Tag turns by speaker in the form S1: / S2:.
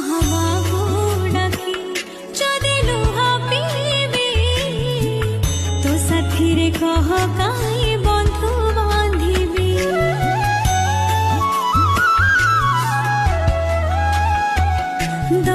S1: মহাবাবু ডাকি যদি লুহা পিবি তো সাথীরে কহ কাই বন্ধু বাঁধিবি দ